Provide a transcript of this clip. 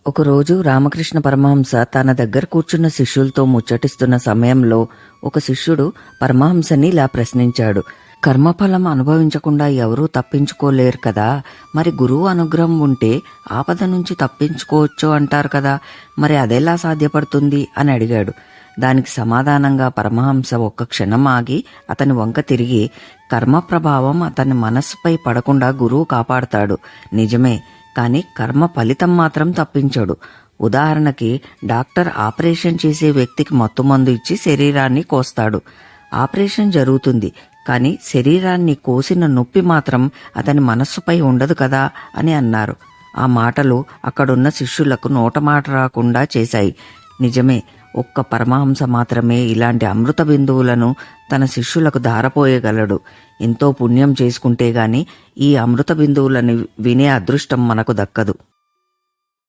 ఒకరోజు రామకృష్ణ పరమహంస తన దగ్గర కూర్చున్న శిష్యులతో ముచ్చటిస్తున్న సమయంలో ఒక శిష్యుడు పరమహంసని ఇలా ప్రశ్నించాడు. కర్మఫలం అనుభవించకుండా ఎవరూ తప్పించుకోలేరు కదా, మరి గురువు అనుగ్రహం ఉంటే ఆపద నుంచి తప్పించుకోవచ్చు అంటారు కదా, మరి అదెలా సాధ్యపడుతుంది అని అడిగాడు. దానికి సమాధానంగా పరమహంస ఒక్క క్షణం ఆగి అతని వంక తిరిగి, కర్మ ప్రభావం అతని మనస్సుపై పడకుండా గురువు కాపాడతాడు, నిజమే, కానీ కర్మ ఫలితం మాత్రం తప్పించడు. ఉదాహరణకి డాక్టర్ ఆపరేషన్ చేసే వ్యక్తికి మత్తుమందు ఇచ్చి శరీరాన్ని కోస్తాడు. ఆపరేషన్ జరుగుతుంది, కానీ శరీరాన్ని కోసిన నొప్పి మాత్రం అతని మనస్సుపై ఉండదు కదా అని అన్నారు. ఆ మాటలు అక్కడున్న శిష్యులకు నోటమాట రాకుండా చేశాయి. నిజమే, ఒక్క పరమహంస మాత్రమే ఇలాంటి అమృత బిందువులను తన శిష్యులకు ధారపోయగలడు. ఎంతో పుణ్యం చేసుకుంటే గాని ఈ అమృత బిందువులను వినే అదృష్టం మనకు దక్కదు.